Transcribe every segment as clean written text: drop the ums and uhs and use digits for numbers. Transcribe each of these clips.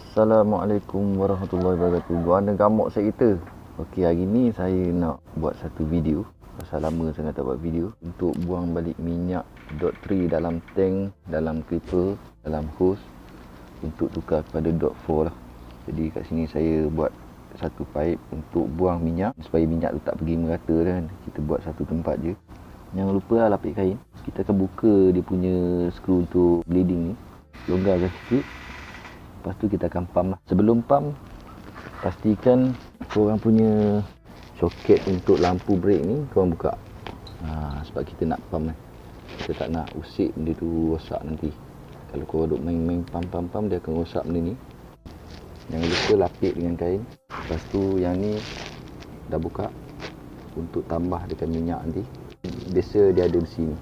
Assalamualaikum warahmatullahi wabarakatuh. Guana gamuk saya kita. Okey, hari ni saya nak buat satu video. Pasal lama sangat tak buat video. Untuk buang balik minyak dot 3 dalam tank, dalam clipper, dalam hose. Untuk tukar kepada dot 4 lah. Jadi kat sini saya buat satu pipe untuk buang minyak. Supaya minyak tu tak pergi merata kan. Kita buat satu tempat je. Jangan lupa lah lapik kain. Kita akan buka dia punya skru untuk bleeding ni. Longgarkan sikit. Lepas tu kita akan pump lah. Sebelum pump, pastikan korang punya soket untuk lampu brake ni korang buka. Sebab kita nak pump kan. Kita tak nak usik benda tu rosak nanti. Kalau korang duk main-main pump dia akan rosak benda ni. Jangan lupa lapik dengan kain. Lepas tu yang ni dah buka untuk tambah dekat minyak nanti. Biasa dia ada besi ni.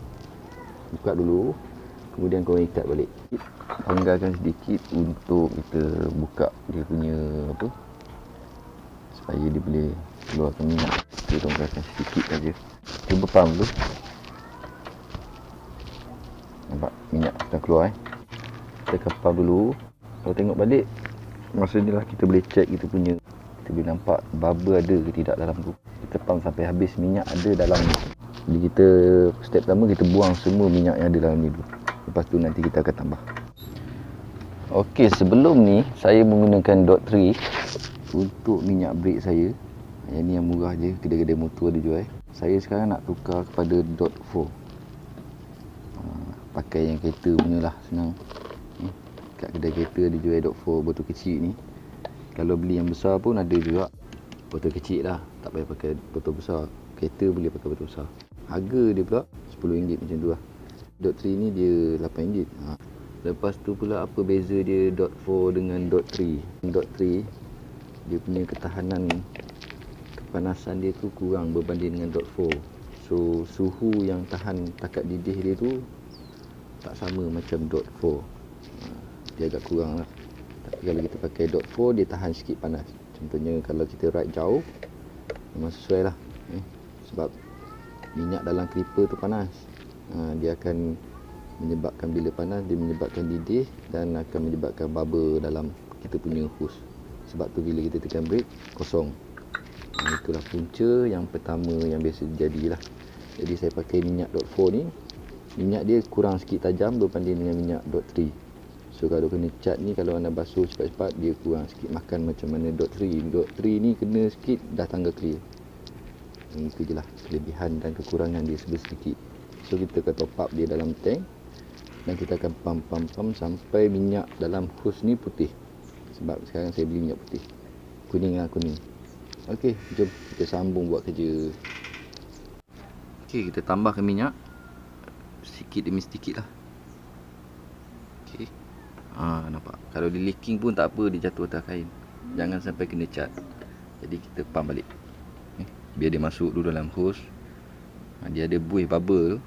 Buka dulu. Kemudian korang ikat balik. Panggalkan sedikit untuk kita buka dia punya apa, supaya dia boleh keluarkan minyak. Kita tongkarkan sedikit saja. Cuba pump dulu. Nampak minyak dah keluar Kita akan pump dulu. Kalau tengok balik, masa ni lah kita boleh check kita punya. Kita boleh nampak bubble ada ke tidak dalam tu. Kita pump sampai habis minyak ada dalam ni. Jadi kita step pertama kita buang semua minyak yang ada dalam ni dulu. Lepas tu nanti kita akan tambah. Okey, sebelum ni saya menggunakan dot 3 untuk minyak brake saya. Yang ni yang murah je, kedai-kedai motor ada jual. Saya sekarang nak tukar kepada dot 4. Pakai yang kereta punya lah, senang. Kat kedai kereta ada jual dot 4 botol kecil ni. Kalau beli yang besar pun ada juga. Botol kecil lah, tak payah pakai botol besar. Kereta boleh pakai botol besar. Harga dia pula RM10 macam tu lah. Dot 3 ni dia RM8. Lepas tu pula apa beza dia dot 4 dengan dot 3. Dot 3 dia punya ketahanan kepanasan dia tu kurang berbanding dengan dot 4. So suhu yang tahan takat didih dia tu tak sama macam dot 4. Dia agak kurang lah. Tapi kalau kita pakai dot 4 dia tahan sikit panas. Contohnya kalau kita ride jauh memang sesuai lah. Sebab minyak dalam clipper tu panas. Dia akan menyebabkan, bila panas dia menyebabkan didih dan akan menyebabkan bubble dalam kita punya hose. Sebab tu bila kita tekan brake kosong. Itulah punca yang pertama yang biasa terjadi lah. Jadi saya pakai minyak dot 4 ni, minyak dia kurang sikit tajam berbanding dengan minyak dot 3. So kalau kena cat ni, kalau anda basuh cepat-cepat dia kurang sikit makan macam mana dot 3. Dot 3 ni kena sikit dah tangga clear. Itu je lah kelebihan dan kekurangan dia sedikit. So kita akan top up dia dalam tank dan kita akan pump sampai minyak dalam hose ni putih. Sebab sekarang saya beli minyak putih. Kuning lah, kuning. Okey, jom kita sambung buat kerja. Okey, kita tambahkan minyak sedikit demi sedikit lah. Okey. Nampak. Kalau dia leaking pun tak apa, dia jatuh atas kain. Jangan sampai kena cat. Jadi kita pump balik. Biar dia masuk dulu dalam hose. Dia ada buih bubble,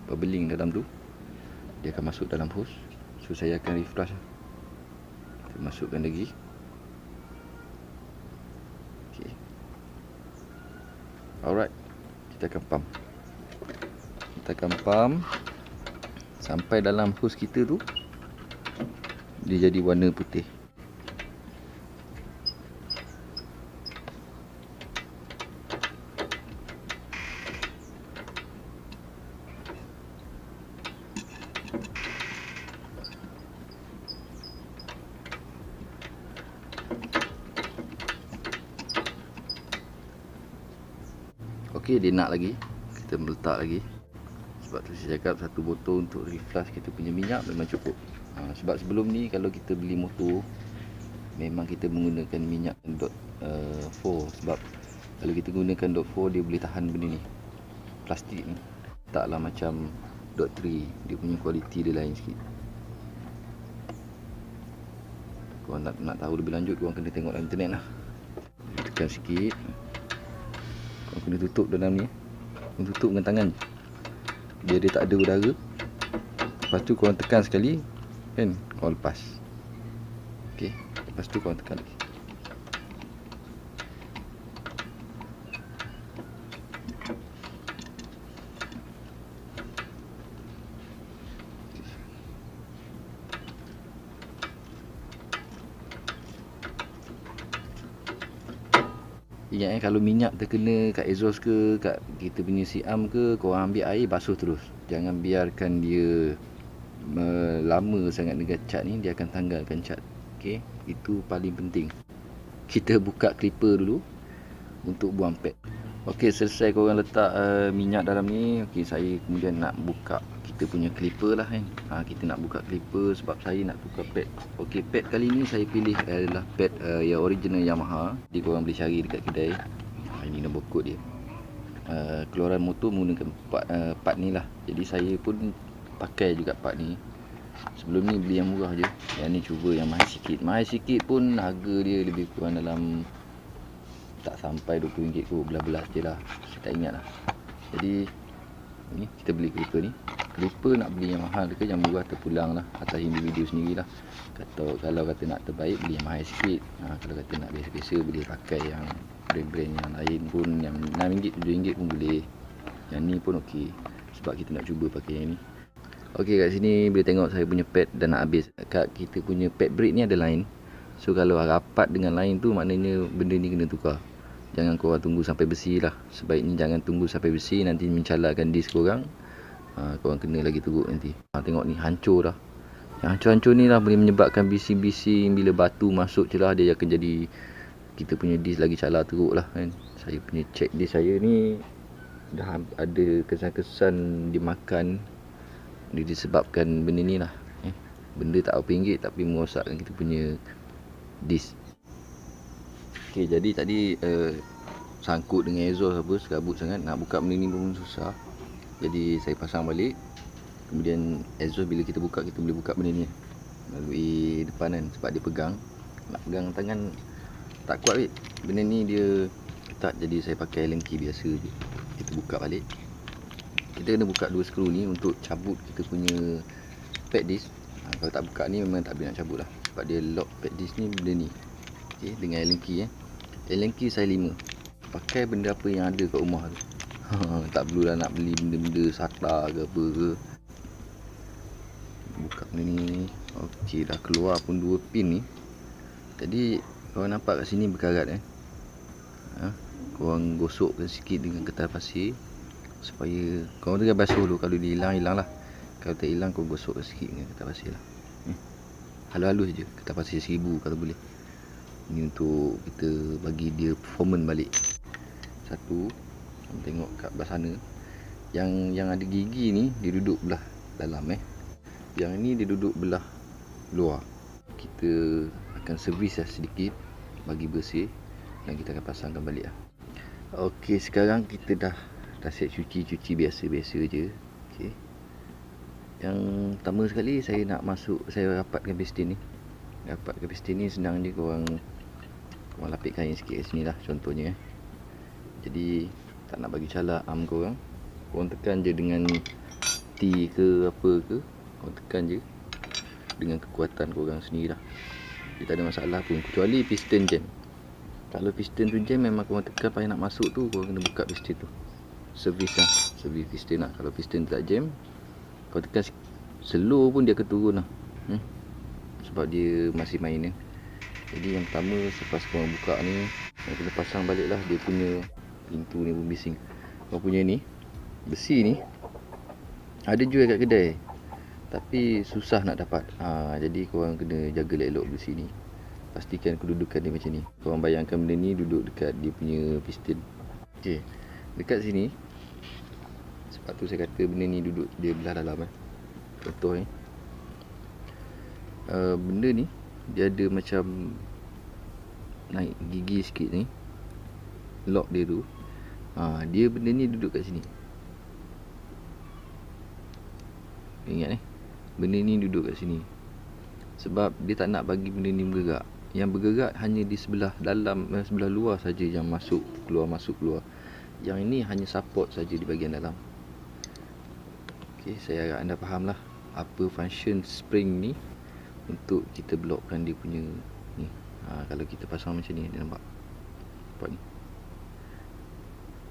bubbling dalam tu. Dia akan masuk dalam hose. So saya akan reflush. Kita masukkan lagi. Okay. Alright. Kita akan pump. Kita akan pump sampai dalam hose kita tu dia jadi warna putih. Okey, dia nak lagi. Kita meletak lagi. Sebab tu saya cakap satu botol untuk reflush kita punya minyak memang cukup. Sebab sebelum ni kalau kita beli motor, memang kita menggunakan minyak dot 4. Sebab kalau kita gunakan dot 4 dia boleh tahan benda ni, plastik ni. Taklah macam dot 3. Dia punya kualiti dia lain sikit. Korang nak tahu lebih lanjut, korang kena tengok dalam internet lah. Tekan sikit. Korang kena tutup dalam ni. Korang tutup dengan tangan, biar dia tak ada udara. Lepas tu korang tekan sekali kan, korang lepas. Okey, lepas tu korang tekan lagi. Ingat kalau minyak terkena kat exhaust ke, kat kita punya siam ke, korang ambil air basuh terus. Jangan biarkan dia lama sangat dengan cat ni, dia akan tanggalkan cat. Okey, itu paling penting. Kita buka clipper dulu untuk buang pad. Okey, selesai korang letak minyak dalam ni. Okey, saya kemudian nak buka kita punya clipper lah kan. Kita nak buka clipper sebab saya nak tukar pad. Okey, pad kali ni saya pilih adalah pad yang original Yamaha. Jadi korang boleh cari dekat kedai. Ini nombor kod dia. Keluaran motor menggunakan part ni lah. Jadi saya pun pakai juga part ni. Sebelum ni beli yang murah je. Yang ni cuba yang mahal sikit. Mahal sikit pun harga dia lebih kurang dalam tak sampai RM20 kot, belas-belas je lah. Saya tak ingat lah. Jadi ni kita beli clipper ni. Clipper nak beli yang mahal ke yang murah terpulang lah. Atas individu sendirilah. Kalau kata nak terbaik, beli yang mahal sikit. Kalau kata nak biasa-biasa, boleh pakai yang brand-brand yang lain pun. Yang RM6, RM7 pun boleh. Yang ni pun okey. Sebab kita nak cuba pakai yang ni. Okey, kat sini boleh tengok saya punya pad dah nak habis. Kat kita punya pad brake ni ada line. So kalau rapat dengan line tu, maknanya benda ni kena tukar. Jangan korang tunggu sampai bersih lah. Sebaiknya jangan tunggu sampai bersih, nanti mencalarkan disk korang. Korang kena lagi teruk nanti. Tengok ni hancur dah. Yang hancur-hancur ni lah boleh menyebabkan bising-bising. Bila batu masuk je lah, dia akan jadi kita punya disk lagi calar teruk lah kan. Saya punya check disk saya ni dah ada kesan-kesan dimakan. Dia disebabkan benda ni lah. Benda tak berapa ringgit tapi merosakkan kita punya disk. Okey, jadi tadi sangkut dengan exhaust apa, sekabut sangat. Nak buka benda ni pun susah. Jadi saya pasang balik. Kemudian exhaust bila kita buka, kita boleh buka benda ni melalui depan kan. Sebab dia pegang. Nak pegang tangan tak kuat weh. Benda ni dia ketat, jadi saya pakai Allen key biasa je. Kita buka balik. Kita kena buka dua skru ni untuk cabut kita punya pad disk. Kalau tak buka ni memang tak boleh nak cabut lah. Sebab dia lock pad disk ni benda ni. Okay, dengan Allen key Allen key saya 5. Pakai benda apa yang ada kat rumah tu. Tak perlulah nak beli benda-benda SATA ke apa ke. Buka benda ni. Okey, dah keluar pun 2 pin ni. Jadi korang nampak kat sini berkarat korang gosokkan sikit dengan kertas pasir supaya korang tengah basuh dulu. Kalau dia hilang, hilang lah. Kalau tak hilang, korang gosokkan sikit dengan kertas pasir lah. Halus-halus je, kertas pasir 1000 kalau boleh. Ini untuk kita bagi dia performance balik. Satu, tengok kat belah sana. Yang ada gigi ni dia duduk belah dalam Yang ni dia duduk belah luar. Kita akan servis lah sedikit bagi bersih dan kita akan pasangkan balik lah. Okey, sekarang kita dah siap cuci biasa-biasa je. Okey. Yang pertama sekali saya nak saya rapatkan piston ni. Rapatkan piston ni senang je, korang lapik kain sikit kat sini lah contohnya. Jadi tak nak bagi calar arm korang tekan je dengan T ke apa ke, korang tekan je dengan kekuatan korang sendiri lah. Dia tak ada masalah pun, kecuali piston jam. Kalau piston tu jam, memang korang tekan payah nak masuk tu, korang kena buka piston tu, servis piston lah. Kalau piston tu tak jam, korang tekan slow pun dia akan turun lah. Sebab dia masih main Jadi yang pertama, selepas korang buka ni, korang kena pasang balik lah dia punya pintu ni pun bising. Korang punya ni, besi ni ada jual kat kedai tapi susah nak dapat. Jadi korang kena jaga elok besi ni. Pastikan kedudukan dia macam ni. Korang bayangkan benda ni duduk dekat dia punya piston. Okey, dekat sini, sebab tu saya kata benda ni duduk dia belah dalam contoh benda ni dia ada macam naik gigi sikit ni, lock dia tu. Dia benda ni duduk kat sini. Ingat benda ni duduk kat sini sebab dia tak nak bagi benda ni bergerak. Yang bergerak hanya di sebelah dalam, sebelah luar saja yang masuk keluar. Yang ini hanya support saja di bahagian dalam. Okey, saya harap anda faham lah apa function spring ni untuk kita blockkan dia punya ni. Kalau kita pasang macam ni, dia nampak ni.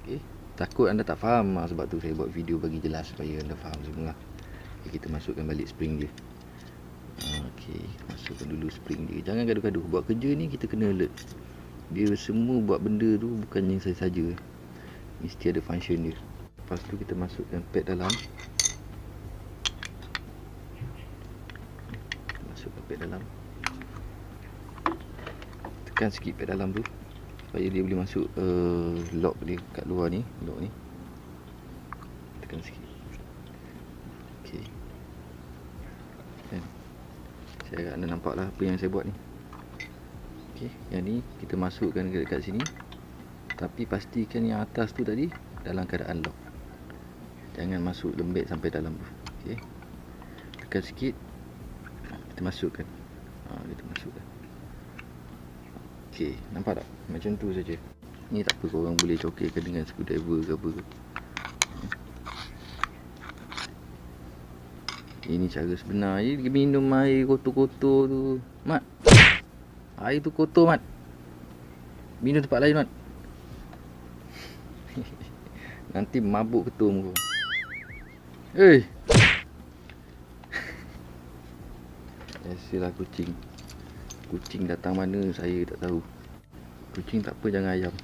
Okey, takut anda tak faham, sebab tu saya buat video bagi jelas supaya anda faham semua lah. Okay, kita masukkan balik spring dia. Okey, masukkan dulu spring dia. Jangan gaduh-gaduh. Buat kerja ni kita kena alert. Dia semua buat benda tu bukannya saya saja. Mesti ada function dia. Lepas tu kita masukkan pad dalam. Masukkan pad dalam. Tekan sikit pad dalam tu supaya dia boleh masuk lock dia kat luar ni, lock ni. Tekan sikit. Okey. Kan. Saya harap anda nampak lah apa yang saya buat ni. Okey, yang ni kita masukkan dekat sini. Tapi pastikan yang atas tu tadi dalam keadaan lock. Jangan masuk lembek sampai dalam tu. Okey. Tekan sikit. Kita masukkan. Kita masukkan. Okey, nampak tak? Macam tu saja. Ni tak apa, korang boleh cokirkan dengan screwdriver ke apa ke. Ini cara sebenar. Dia minum air kotor-kotor tu. Mat, air tu kotor, Mat. Minum tempat lain, Mat. Nanti mabuk ketum kau. Biasalah kucing. Kucing datang mana saya tak tahu. Kucing tak apa, jangan ayam.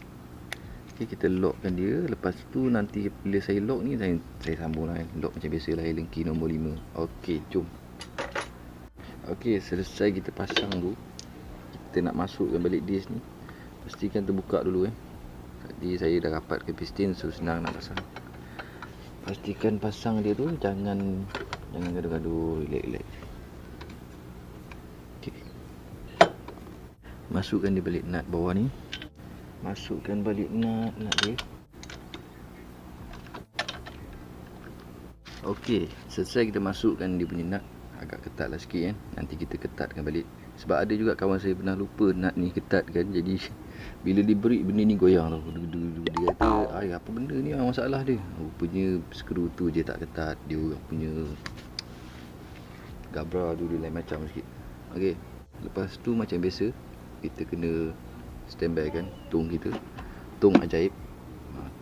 Okey, kita lockkan dia. Lepas tu nanti bila saya lock ni, saya sambung lah. Lock macam biasa lah, Allen key nombor 5. Okey, jom. Okey, selesai kita pasang tu. Kita nak masukkan balik disk ni. Pastikan terbuka dulu Tadi saya dah rapatkan piston, so senang nak pasang. Pastikan pasang dia tu, jangan gaduh-gaduh, relax. Okey. Masukkan dia balik nut bawah ni. Masukkan balik nut dia. Okey, selesai kita masukkan dia punya nut. Agak ketat lah sikit Nanti kita ketatkan balik. Sebab ada juga kawan saya pernah lupa nut ni ketat kan. Jadi bila diberi benda ni goyang tau. Dia kata, apa benda ni masalah dia. Rupanya skru tu je tak ketat. Dia orang punya gabra tu dia lain macam sikit. Okey, lepas tu macam biasa kita kena standby kan tong kita. Tong ajaib.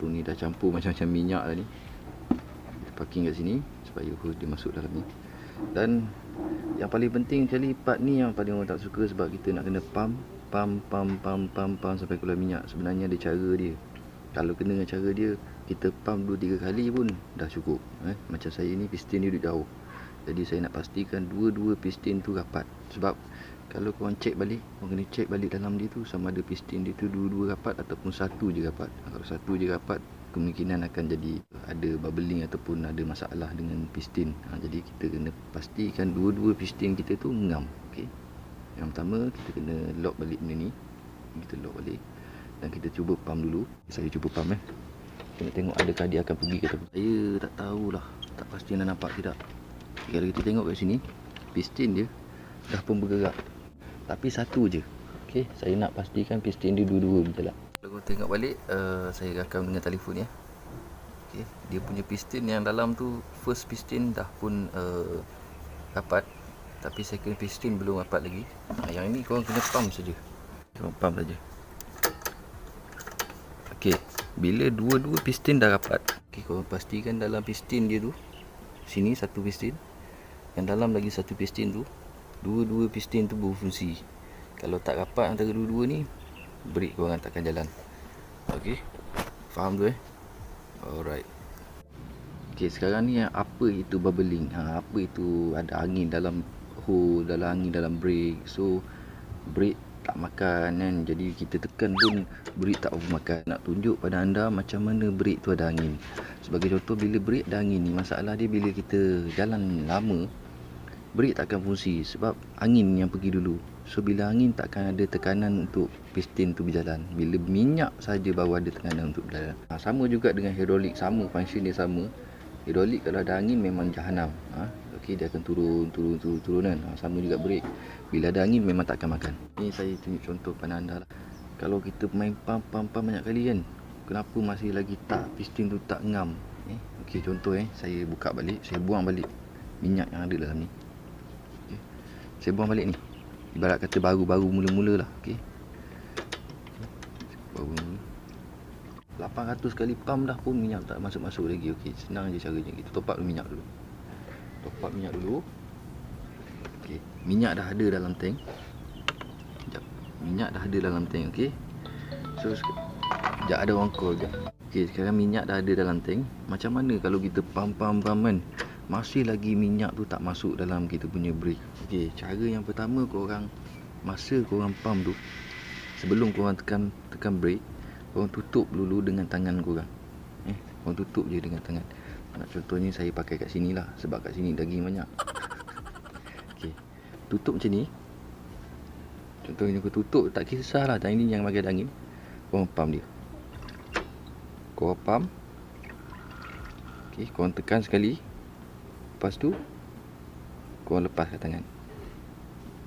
Tong ni dah campur macam-macam minyak dah ni. Kita parking kat sini supaya dia masuk dalam ni. Dan yang paling penting sekali part ni yang paling orang tak suka, sebab kita nak kena pump sampai keluar minyak. Sebenarnya ada cara dia. Kalau kena dengan cara dia, kita pump 2-3 kali pun dah cukup. Macam saya ni piston dia duduk jauh. Jadi saya nak pastikan dua-dua piston tu rapat. Sebab kalau korang check balik, korang kena check balik dalam dia tu sama ada piston dia tu dua-dua rapat ataupun satu je rapat. Kalau satu je rapat, kemungkinan akan jadi ada bubbling ataupun ada masalah dengan piston. Jadi kita kena pastikan dua-dua piston kita tu ngam. Okey. Yang pertama kita kena lock balik benda ni. Kita lock balik dan kita cuba pump dulu. Saya cuba pump Kita tengok adakah dia akan pergi ke tak. Saya tak tahulah, tak pasti anda nampak tidak. Kalau kita tengok kat sini, piston dia dah pun bergerak. Tapi satu je. Okey, saya nak pastikan piston dia dua-dua berjalan. Kalau tengok balik, saya rakam dengan telefon Okey, dia punya piston yang dalam tu, first piston dah pun rapat. Tapi second piston belum rapat lagi. Yang ini korang kena pump saja. Korang pump saja. Okey, bila dua-dua piston dah rapat, okey, korang pastikan dalam piston dia tu, sini satu piston, yang dalam lagi satu piston tu, dua-dua piston tu berfungsi. Kalau tak rapat antara dua-dua ni, brake korang takkan jalan. Okey, faham tu Alright. Okey, sekarang ni apa itu bubbling? Apa itu ada angin dalam hole, dalam angin dalam brake. So brake tak makan kan. Jadi kita tekan pun brake tak makan. Nak tunjuk pada anda macam mana brake tu ada angin. Sebagai contoh, bila brake ada angin ni, masalah dia bila kita jalan lama, brake takkan fungsi sebab angin yang pergi dulu. So bila angin takkan ada tekanan untuk piston tu berjalan. Bila minyak saja baru ada tekanan untuk berjalan. Sama juga dengan hidrolik, sama, function dia sama. Hidrolik kalau ada angin memang jahanam. Okey, dia akan turun kan. Sama juga brake. Bila ada angin memang takkan makan. Ni saya tunjuk contoh pada anda lah. Kalau kita main pump banyak kali kan, kenapa masih lagi piston tu tak ngam? Okey, contoh saya buka balik, saya buang balik minyak yang ada dalam ni. Okay. Saya buang balik ni. Ibarat kata baru-baru mula-mula lah. Okey. Baru mula. 800 kali pump dah pun minyak tak masuk-masuk lagi. Okey, senang je caranya. Kita top up minyak dulu. Top up minyak dulu. Okey, minyak dah ada dalam tank. Sekejap. Minyak dah ada dalam tank, okey. So sekejap ada orang call sekejap. Okay, sekarang minyak dah ada dalam tank. Macam mana kalau kita pump kan, masih lagi minyak tu tak masuk dalam kita punya brake. Okay, cara yang pertama korang, masa korang pump tu, sebelum korang tekan brake, korang tutup dulu dengan tangan korang. Korang tutup je dengan tangan. Contohnya saya pakai kat sini lah, sebab kat sini daging banyak. Okay, tutup macam ni. Contohnya aku tutup, tak kisah lah, ini yang bagi angin. Korang pump dia. Korang pump. Okay, korang tekan sekali. Lepas tu korang lepas kat tangan.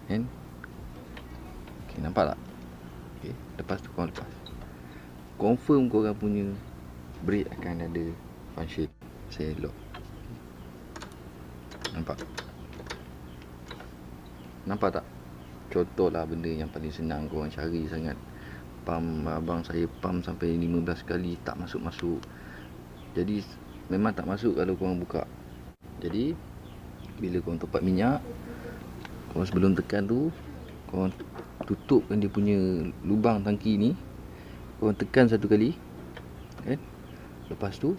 Kan? Okay, nampak tak? Okay, lepas tu korang lepas. Confirm korang punya brake akan ada function. Saya lock. Nampak tak? Contohlah benda yang paling senang korang cari sangat. Pump, abang saya pump sampai 15 kali tak masuk-masuk. Jadi memang tak masuk kalau korang buka. Jadi bila korang tempat minyak, korang sebelum tekan tu, korang tutupkan dia punya lubang tangki ni. Korang tekan satu kali, kan? Lepas tu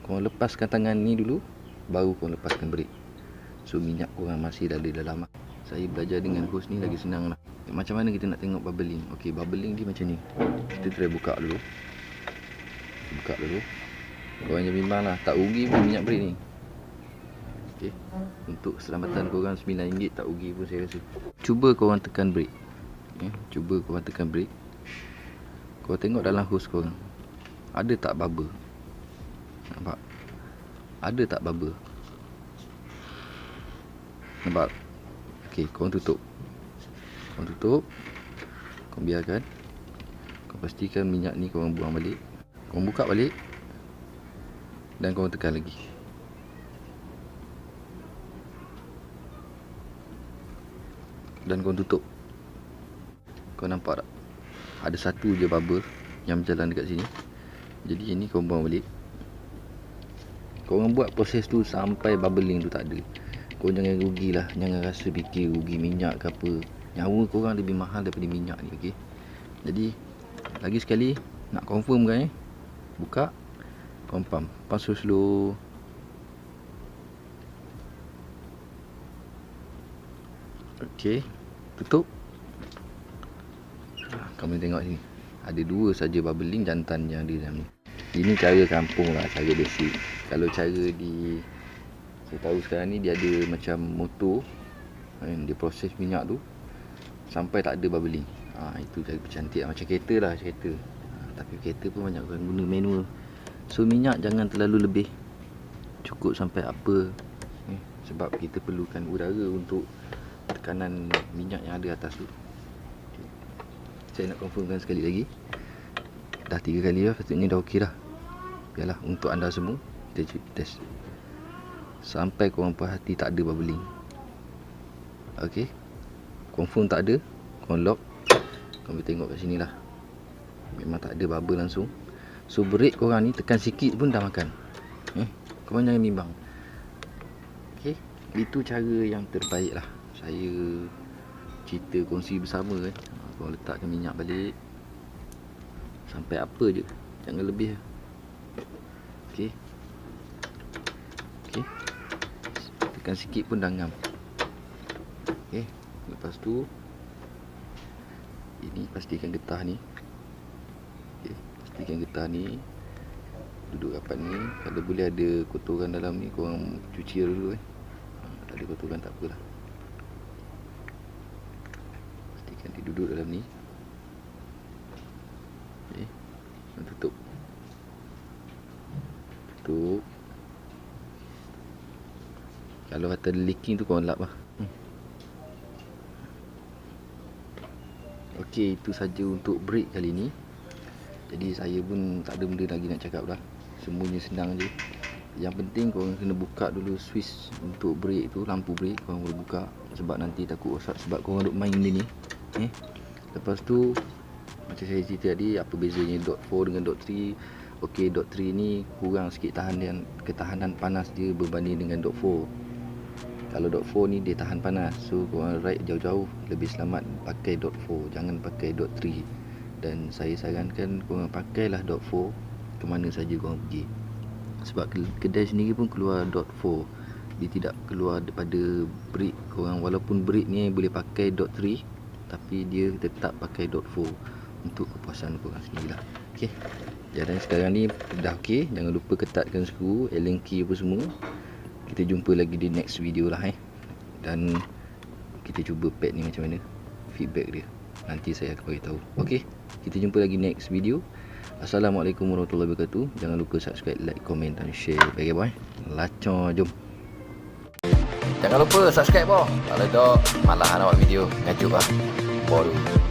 korang lepaskan tangan ni dulu, baru korang lepaskan brake. So minyak korang masih ada dalam. Saya belajar dengan host ni lagi senang lah. Macam mana kita nak tengok bubbling? Okay, bubbling dia macam ni. Kita try buka dulu. Korang jangan bimbang lah, tak rugi pun minyak brake ni. Okay, untuk keselamatan korang RM9 tak rugi pun saya rasa. Cuba korang tekan brake. Korang tengok dalam hose korang, ada tak bubble? Nampak? Ada tak bubble? Nampak? Okay, korang tutup. Korang biarkan. Korang pastikan minyak ni korang buang balik. Korang buka balik. Dan korang tekan lagi. Dan korang tutup. Korang nampak tak? Ada satu je bubble yang berjalan dekat sini. Jadi ini korang buang balik. Korang buat proses tu sampai bubbling tu tak ada. Korang jangan rugilah. Jangan rasa fikir rugi minyak ke apa. Nyawa korang lebih mahal daripada minyak ni. Okay? Jadi lagi sekali nak confirm kan, buka, korang pump slow. Okay, tutup. Kamu tengok sini, ada dua saja bubbling jantan yang ada dalam ni. Ini cara kampung lah, cara basic. Kalau cara di saya tahu sekarang ni, dia ada macam motor, dia proses minyak tu sampai tak ada bubbling. Itu cara cantik lah. Macam kereta. Tapi kereta pun banyak orang guna manual. So minyak jangan terlalu lebih, cukup sampai apa, sebab kita perlukan udara untuk tekanan minyak yang ada atas tu. Saya nak confirmkan sekali lagi. Dah 3 kali lah, patutnya dah okey dah. Biarlah untuk anda semua, kita test sampai korang puas hati tak ada bubbling. Okay, confirm tak ada, korang lock. Korang boleh tengok kat sini lah, memang tak ada bubble langsung. So brake korang ni tekan sikit pun dah makan. Korang jangan bimbang. Okay, itu cara yang terbaik lah. Saya cerita kongsi bersama kan. Korang letakkan minyak balik sampai apa je, jangan lebih. Okay, tekan sikit pun dah ngam. Okay, lepas tu ini pastikan getah ni. Okay, pastikan getah ni duduk rapat ni. Kalau boleh ada kotoran dalam ni, korang cuci dulu kan. Tak ada kotoran tak apalah. Pastikan dia duduk dalam ni. Okay, tutup. Kalau kata leaking tu korang lap lah. Okey, itu saja untuk brake kali ni. Jadi saya pun tak ada benda lagi nak cakap dah. Semuanya senang je. Yang penting korang kena buka dulu switch untuk brake tu, lampu brake korang boleh buka. Sebab nanti takut rosak sebab korang duk main benda ni. Lepas tu macam saya cerita tadi, apa bezanya dot 4 dengan dot 3. Okey, dot 3 ni kurang sikit ketahanan panas dia berbanding dengan dot 4. Kalau dot 4 ni dia tahan panas. So korang ride jauh-jauh lebih selamat pakai dot 4, jangan pakai dot 3. Dan saya sarankan korang pakailah dot 4 ke mana saja korang pergi. Sebab kedai sendiri pun keluar dot 4, dia tidak keluar daripada brick korang. Walaupun brick ni boleh pakai dot 3, tapi dia tetap pakai dot 4 untuk kepuasan korang sendirilah. Okey, jalan sekarang ni dah okey. Jangan lupa ketatkan skru, Allen key apa semua. Kita jumpa lagi di next video lah Dan kita cuba pad ni macam mana, feedback dia nanti saya akan beritahu. Okey, kita jumpa lagi next video. Assalamualaikum warahmatullahi wabarakatuh. Jangan lupa subscribe, like, komen dan share. Bye bye. Lacon, jom. Jangan lupa subscribe boh. Kalau tak malah nak buat video ngajuk lah. Bodoh.